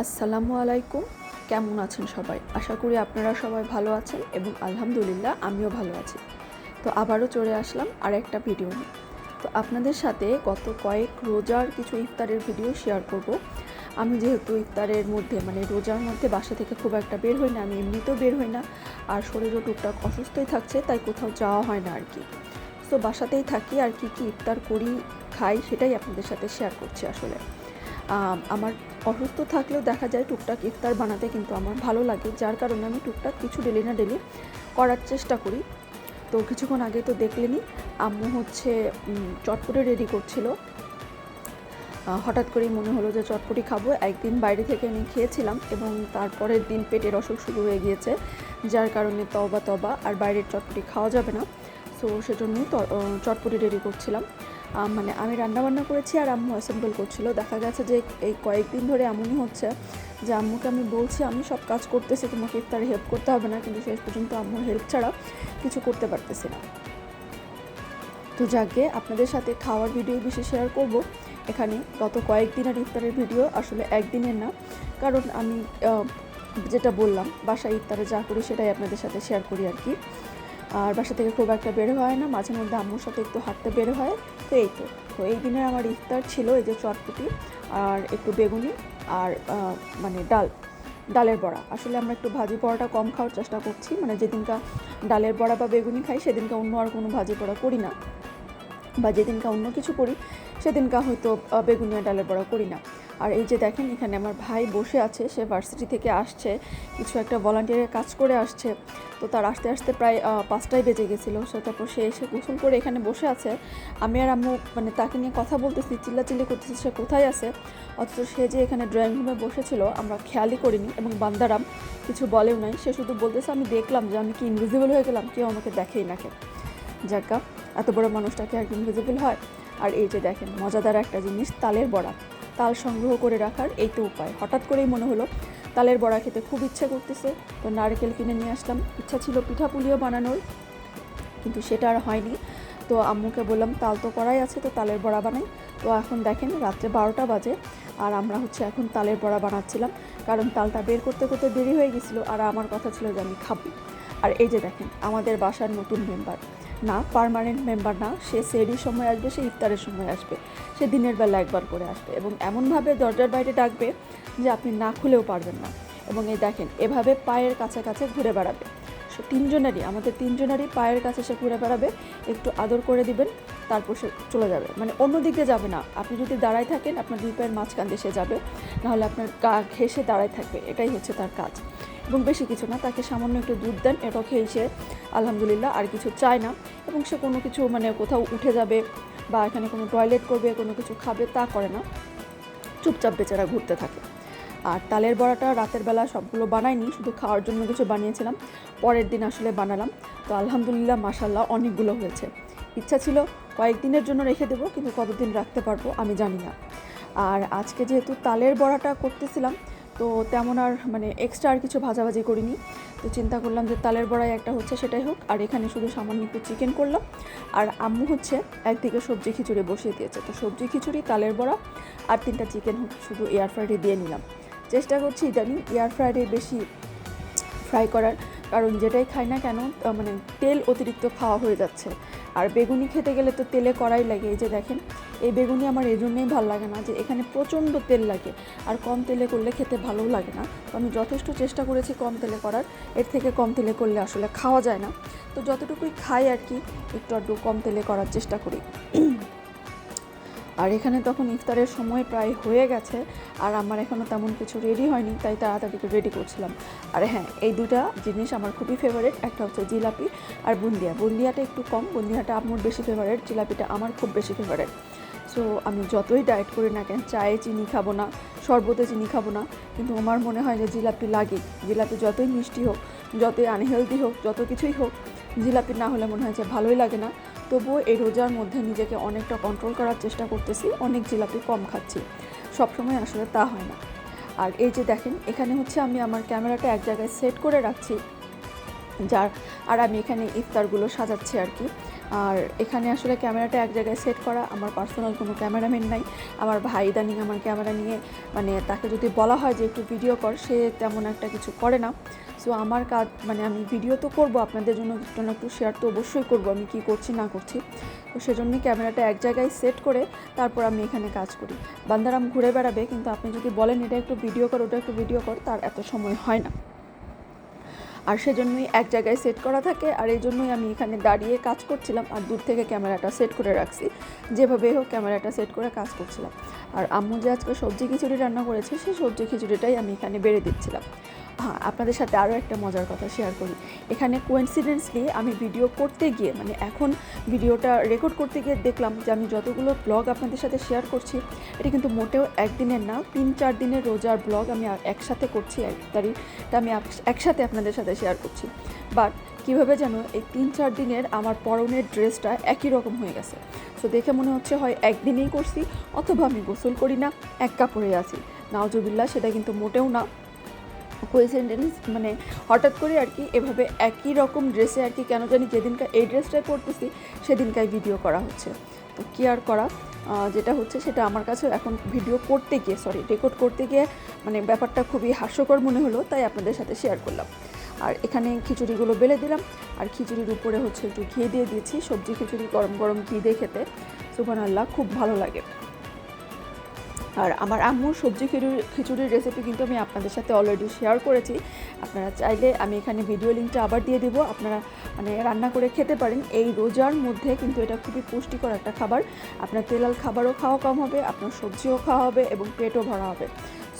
আসসালামু আলাইকুম। কেমন আছেন সবাই? আশা করি আপনারা সবাই ভালো আছেন এবং আলহামদুলিল্লাহ আমিও ভালো আছি। তো আবারও চলে আসলাম আরেকটা ভিডিও নিয়ে। তো আপনাদের সাথে গত কয়েক রোজার কিছু ইফতারের ভিডিও শেয়ার করব। আমি যেহেতু ইফতারের মধ্যে রোজার মধ্যে বাসা থেকে খুব একটা বের হই না, আমি এমনিতেও বের হই না, আর শরীরও টুকটাক অসুস্থই থাকছে, তাই কোথাও যাওয়া হয় না আর কি। তো বাসাতেই থাকি আর কি ইফতার করি, খাই, সেটাই আপনাদের সাথে শেয়ার করছি আসলে। আমার অসুস্থ থাকলেও দেখা যায় টুকটাক ইফতার বানাতে কিন্তু আমার ভালো লাগে, যার কারণে আমি টুকটাক কিছু ডেলি না ডেলি করার চেষ্টা করি। তো কিছুক্ষণ আগে তো দেখলেনই আম্মু হচ্ছে চটপটি রেডি করছিল। হঠাৎ করেই মনে হলো যে চটপটি খাবো। একদিন বাইরে থেকে আমি খেয়েছিলাম এবং তারপরের দিন পেটের অসুখ শুরু হয়ে গিয়েছে, যার কারণে তওবা তওবা, আর বাইরের চটপটি খাওয়া যাবে না। সো সেজন্যই চটপটি রেডি করছিলাম। আমি রান্নাবান্না করেছি আর আম্মু অ্যাসেম্বল করছিল। দেখা গেছে যে এই কয়েকদিন ধরে এমনই হচ্ছে যে আম্মুকে আমি বলছি আমি সব কাজ করতেছি, তোমাকে ইফতারে হেল্প করতে হবে না, কিন্তু শেষ পর্যন্ত আম্মুর হেল্প ছাড়া কিছু করতে পারতেছি না। তো যাকে আপনাদের সাথে খাওয়ার ভিডিও বেশি শেয়ার করব এখানে। গত কয়েকদিনের ইফতারের ভিডিও আসলে একদিনের না, কারণ আমি যেটা বললাম বাসায় ইফতারে যা করি সেটাই আপনাদের সাথে শেয়ার করি আর কি। আর বাসা থেকে খুব একটা বের হয় না, মাঝে মধ্যে আম্মুর সাথে একটু হাঁটতে বের হয়। তো এই দিনের আমার ইফতার ছিল এই যে চটপটি আর একটু বেগুনি আর ডালের বড়া। আসলে আমরা একটু ভাজি পড়াটা কম খাওয়ার চেষ্টা করছি, যেদিনকা ডালের বড়া বা বেগুনি খাই সেদিনকে অন্য আর কোনো ভাজি পড়া করি না, বা যেদিনকা অন্য কিছু করি সেদিনকা হয়তো বেগুনিয়া ডালের বড়া করি না। আর এই যে দেখেন এখানে আমার ভাই বসে আছে, সে ভার্সিটি থেকে আসছে, কিছু একটা ভলান্টিয়ারের কাজ করে আসছে। তো তার আসতে আসতে প্রায় 5টাই বেজে গেছিলো। তারপর সে এসে গোসল করে এখানে বসে আছে। আমি আর আম্মু তাকে নিয়ে কথা বলতেছি, চিল্লাচিল্লি করতেছি সে কোথায় আছে, অথচ সে যে এখানে ড্রয়িং রুমে বসেছিল আমরা খেয়ালই করিনি, এবং বান্দারাম কিছু বলেও নাই। সে শুধু বলতেছে আমি দেখলাম যে আমি কি ইনভিজিবল হয়ে গেলাম, কেউ আমাকে দেখেই না কেন। যাকা, এত বড় মানুষটাকে আর ইনভিজিবল হয়। আর এই যে দেখেন মজাদার একটা জিনিস, তালের বড়া। তাল সংগ্রহ করে রাখার এই তো উপায়। হঠাৎ করেই মনে হলো তালের বড়া খেতে খুব ইচ্ছে করতেছে, তো নারকেল কিনে নিয়ে আসলাম। ইচ্ছা ছিল পিঠাপুলিও বানানোর, কিন্তু সেটা আর হয়নি। তো আম্মুকে বললাম তাল তো করাই আছে, তো তালের বড়া বানাই। তো এখন দেখেন রাত্রে 12টা বাজে আর আমরা এখন তালের বড়া বানাচ্ছিলাম, কারণ তালটা বের করতে করতে দেরি হয়ে গেছিলো, আর আমার কথা ছিল যে আমি খাবো। আর এই যে দেখেন আমাদের বাসার নতুন মেম্বার, না পার্মানেন্ট মেম্বার না, সে সেহরির সময় আসবে, সে ইফতারের সময় আসবে, সে দিনের বেলা একবার করে আসবে, এবং এমনভাবে দরজার বাইরে ডাকবে যে আপনি না খুলেও পারবেন না। এবং এই দেখেন এভাবে পায়ের কাছে কাছে ঘুরে বেড়াবে। আমাদের তিনজনেরই পায়ের কাছে সে ঘুরে বেড়াবে, একটু আদর করে দিবেন, তারপর সে চলে যাবে। অন্য দিকে যাবে না। আপনি যদি দাঁড়ায় থাকেন আপনার দুই পায়ের মাঝখান দিয়ে সে যাবে, নাহলে আপনার গা ঘেঁষে দাঁড়ায় থাকবে, এটাই হচ্ছে তার কাজ। এবং বেশি কিছু না, তাকে সামান্য একটু দুধ দেন, এটাও খেয়ে সে আলহামদুলিল্লাহ আর কিছু চায় না। এবং সে কোনো কিছু কোথাও উঠে যাবে বা এখানে কোনো টয়লেট করবে, কোনো কিছু খাবে তা করে না, চুপচাপ বেচারা ঘুরতে থাকে। আর তালের বড়াটা রাতের বেলা সবগুলো বানাইনি, শুধু খাওয়ার জন্য কিছু বানিয়েছিলাম, পরের দিন আসলে বানালাম। তো আলহামদুলিল্লাহ মাশাল্লাহ অনেকগুলো হয়েছে। ইচ্ছা ছিল কয়েকদিনের জন্য রেখে দেবো, কিন্তু কতদিন রাখতে পারবো আমি জানি না। আর আজকে যেহেতু তালের বড়াটা করতেছিলাম, তো তেমন আর এক্সট্রা আর কিছু ভাজাভাজি করিনি। তো চিন্তা করলাম যে তালের বড়াই একটা হচ্ছে সেটাই হোক, আর এখানে শুধু সামান্য একটু চিকেন করলাম। আর আম্মু একদিকে সবজি খিচুড়ি বসিয়ে দিয়েছে, তো সবজি খিচুড়ি, তালের বড়া আর 3টা চিকেন শুধু এয়ার ফ্রায়ারে দিয়ে নিলাম। চেষ্টা করছি ইদানিং এয়ার ফ্রায়ারে বেশি ফ্রাই করার, কারণ যেটাই খাই না কেন তেল অতিরিক্ত খাওয়া হয়ে যাচ্ছে। আর বেগুনি খেতে গেলে তো তেলে কড়াই লাগে। এই যে দেখেন এই বেগুনি আমার এই জন্যই ভালো লাগে না যে এখানে প্রচণ্ড তেল লাগে, আর কম তেলে করলে খেতে ভালোও লাগে না। তো আমি যথেষ্ট চেষ্টা করেছি কম তেলে করার, এর থেকে কম তেলে করলে আসলে খাওয়া যায় না। তো যতটুকুই খাই আর কি একটু কম তেলে করার চেষ্টা করি। আর এখানে তখন ইফতারের সময় প্রায় হয়ে গেছে, আর আমার এখনও তেমন কিছু রেডি হয়নি, তাই তাড়াতাড়ি করে রেডি করছিলাম। আর হ্যাঁ, এই দুটা জিনিস আমার খুবই ফেভারিট, একটা হচ্ছে জিলাপি আর বুন্দিয়া। বুন্দিয়াটা একটু কম, বুন্দিয়াটা আমার বেশি ফেভারিট, জিলাপিটা আমার খুব বেশি ফেভারিট। সো আমি যতই ডায়েট করি না কেন, চায়ে চিনি খাবো না, শরবতে চিনি খাবো না, কিন্তু আমার মনে হয় যে জিলাপি লাগে। জিলাপি যতই মিষ্টি হোক, যতই আনহেলদি হোক, যত কিছুই হোক, জিলাপি না হলে মনে হয় যে ভালোই লাগে না। তবুও এই রোজার মধ্যে নিজেকে অনেকটা কন্ট্রোল করার চেষ্টা করতেছি, অনেক জিলাপি কম খাচ্ছি, সবসময় আসলে তা হয় না। আর এই যে দেখেন এখানে আমি আমার ক্যামেরাটা এক জায়গায় সেট করে রাখছি, আর আমি এখানে ইফতারগুলো সাজাচ্ছি আর কি। আর এখানে আসলে ক্যামেরাটা এক জায়গায় সেট করা, আমার পার্সোনাল কোনো ক্যামেরাম্যান নাই। আমার ভাই ইদানিং আমার ক্যামেরা নিয়ে মানে তাকে যদি বলা হয় যে একটু ভিডিও কর, সে তেমন একটা কিছু করে না। সো আমার কাজ মানে আমি ভিডিও তো করব, আপনাদের জন্য একটু না একটু শেয়ার তো অবশ্যই করব আমি কী করছি না করছি। তো সেজন্যই ক্যামেরাটা এক জায়গায় সেট করে তারপর আমি এখানে কাজ করি। বান্দারাম ঘুরে বেড়াবে, কিন্তু আপনি যদি বলেন এটা একটু ভিডিও কর ওটা একটু ভিডিও কর, তার এত সময় হয় না। আর সেজন্যই এক জায়গায় সেট করা থাকে, আর এই জন্যই আমি এখানে দাঁড়িয়ে কাজ করছিলাম আর দূর থেকে ক্যামেরাটা সেট করে রাখছি, যেভাবে হোক ক্যামেরাটা সেট করে কাজ করছিলাম। আর আম্মু যে আজকে সবজি খিচুড়ি রান্না করেছে, সেই সবজি খিচুড়িটাই আমি এখানে বেড়ে দিচ্ছিলাম। হ্যাঁ, আপনাদের সাথে আরও একটা মজার কথা শেয়ার করি। এখানে কোইন্সিডেন্টলি আমি ভিডিও করতে গিয়ে মানে এখন ভিডিওটা রেকর্ড করতে গিয়ে দেখলাম যে আমি যতগুলো ব্লগ আপনাদের সাথে শেয়ার করছি, এটা কিন্তু মোটেও একদিনের না, 3-4 দিনের রোজার ব্লগ আমি একসাথে করছি, এটা আমি একসাথে আপনাদের সাথে শেয়ার করছি। বাট কীভাবে যেন এই 3-4 দিনের আমার পরনের ড্রেসটা একই রকম হয়ে গেছে। সো দেখে মনে হচ্ছে হয় একদিনেই করছি, অথবা আমি গোসল করি না, এক কাপড়ে আছি। নাউজুবিল্লাহ, সেটা কিন্তু মোটেও না, কোইন্সিডেন্স মানে হঠাৎ করে আর কি এভাবে একই রকম ড্রেসে আর কি কেন জানি যেদিনকার এই ড্রেসটাই পরতেছি সেদিনকার ভিডিও করা হচ্ছে। তো কী আর করা, যেটা হচ্ছে সেটা আমার কাছে এখন ভিডিও করতে গিয়ে রেকর্ড করতে গিয়ে মানে ব্যাপারটা খুবই হাস্যকর মনে হলো, তাই আপনাদের সাথে শেয়ার করলাম। আর এখানে খিচুড়িগুলো বেলে দিলাম, আর খিচুড়ির উপরে হচ্ছে একটু ঘি দিয়ে দিয়েছি। সবজি খিচুড়ি গরম গরম ঘি দিয়ে খেতে সুবহানাল্লাহ খুব ভালো লাগে। আর আমার আম্মুর সবজি খিচুড়ির রেসিপি কিন্তু আমি আপনাদের সাথে অলরেডি শেয়ার করেছি। আপনারা চাইলে আমি এখানে ভিডিও লিঙ্কটা আবার দিয়ে দেবো, আপনারা মানে রান্না করে খেতে পারেন। এই রোজার মধ্যে কিন্তু এটা খুবই পুষ্টিকর একটা খাবার। আপনার তেলাল খাবারও খাওয়া কম হবে, আপনার সবজিও খাওয়া হবে এবং পেটও ভরা হবে।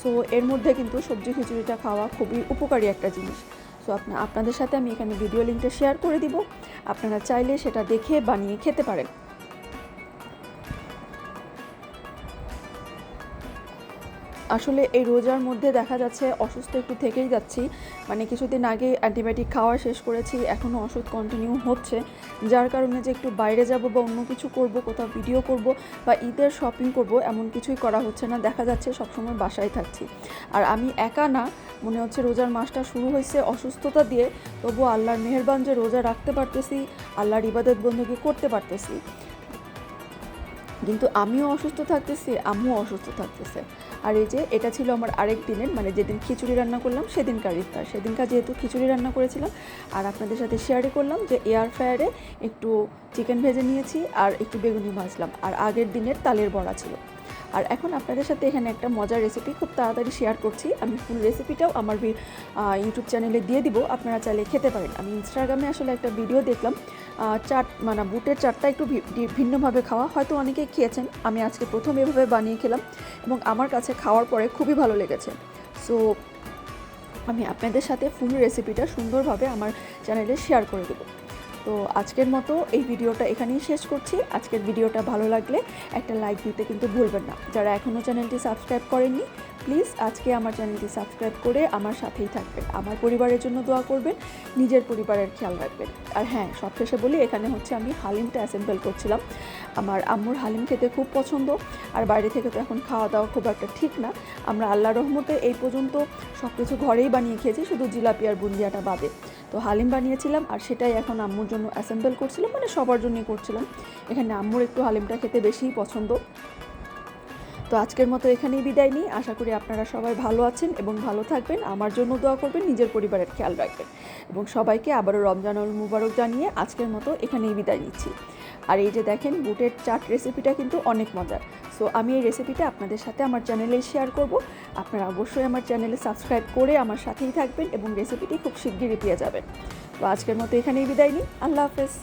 সো এর মধ্যে কিন্তু সবজি খিচুড়িটা খাওয়া খুবই উপকারী একটা জিনিস। সো আপনাদের সাথে আমি এখানে ভিডিও লিঙ্কটা শেয়ার করে দিব, আপনারা চাইলে সেটা দেখে বানিয়ে খেতে পারেন। আসলে এই রোজার মধ্যে দেখা যাচ্ছে অসুস্থ একটু থেকেই যাচ্ছি, মানে কিছুদিন আগে অ্যান্টিবায়োটিক খাওয়া শেষ করেছি, এখনও ওষুধ কন্টিনিউ হচ্ছে, যার কারণে যে একটু বাইরে যাব বা অন্য কিছু করব, কোথাও ভিডিও করব বা ঈদের শপিং করব, এমন কিছুই করা হচ্ছে না। দেখা যাচ্ছে সবসময় বাসায় থাকছি। আর আমি একা না, মনে হচ্ছে রোজার মাসটা শুরু হয়েছে অসুস্থতা দিয়ে, তবু আল্লাহর মেহেরবান যে রোজা রাখতে পারতেছি, আল্লাহর ইবাদত বন্দেগী করতে পারতেছি। কিন্তু আমিও অসুস্থ থাকতেছি, আম্মুও অসুস্থ থাকতেছে। আর এই যে এটা ছিল আমার আরেক দিনের মানে যেদিন খিচুড়ি রান্না করলাম সেদিনকার ইফতার। সেদিনকার যেহেতু খিচুড়ি রান্না করেছিলাম, আর আপনাদের সাথে শেয়ারই করলাম যে এয়ার ফ্রায়ারে একটু চিকেন ভেজে নিয়েছি আর একটু বেগুনি ভাজলাম, আর আগের দিনের তালের বড়া ছিল। আর এখন আপনাদের সাথে এখানে একটা মজার রেসিপি খুব তাড়াতাড়ি শেয়ার করছি। আমি ফুল রেসিপিটাও আমার ইউটিউব চ্যানেলে দিয়ে দিব, আপনারা চাইলে খেতে পারেন। আমি ইনস্টাগ্রামে আসলে একটা ভিডিও দেখলাম, চাট মানে বুটের চাটটা একটু ভিন্নভাবে খাওয়া, হয়তো অনেকেই খেয়েছেন। আমি আজকে প্রথম এভাবে বানিয়ে খেলাম এবং আমার কাছে খাওয়ার পরে খুবই ভালো লেগেছে। সো আমি আপনাদের সাথে ফুল রেসিপিটা সুন্দরভাবে আমার চ্যানেলে শেয়ার করে দেবো। তো আজকের মতো এই ভিডিওটা এখানেই শেষ করছি। আজকের ভিডিওটা ভালো লাগলে একটা লাইক দিতে কিন্তু ভুলবেন না। যারা এখনও চ্যানেলটি সাবস্ক্রাইব করেননি, প্লিজ আজকে আমার চ্যানেলটি সাবস্ক্রাইব করে আমার সাথেই থাকবেন। আমার পরিবারের জন্য দোয়া করবেন, নিজের পরিবারের খেয়াল রাখবেন। আর হ্যাঁ, সবশেষে বলি, এখানে হচ্ছে আমি হালিমটা অ্যাসেম্বল করছিলাম। আমার আম্মুর হালিম খেতে খুব পছন্দ, আর বাইরে থেকে তো এখন খাওয়া দাওয়া খুব একটা ঠিক না। আমরা আল্লাহর রহমতে এই পর্যন্ত সব কিছু ঘরেই বানিয়ে খেয়েছি, শুধু জিলাপি আর বুন্দিয়াটা বাদে। তো হালিম বানিয়েছিলাম, আর সেটাই এখন আম্মুর জন্য অ্যাসেম্বল করছিলাম, মানে সবার জন্যই করছিলাম। এখানে আম্মুর একটু হালিমটা খেতে বেশিই পছন্দ। তো আজকের মতো এখানেই বিদায় নিই। আশা করি আপনারা সবাই ভালো আছেন এবং ভালো থাকবেন। আমার জন্য দোয়া করবেন, নিজের পরিবারের খেয়াল রাখবেন, এবং সবাইকে আবারও রমজানুল মুবারক জানিয়ে আজকের মতো এখানেই বিদায় নিচ্ছি। আর এই যে দেখেন, বুটের চাট রেসিপিটা কিন্তু অনেক মজার। সো আমি এই রেসিপিটা আপনাদের সাথে আমার চ্যানেলে শেয়ার করব। আপনারা অবশ্যই আমার চ্যানেলে সাবস্ক্রাইব করে আমার সাথেই থাকবেন এবং রেসিপিটি খুব শিগগিরই পেয়ে যাবেন। তো আজকের মতো এখানেই বিদায় নিই। আল্লাহ হাফেজ।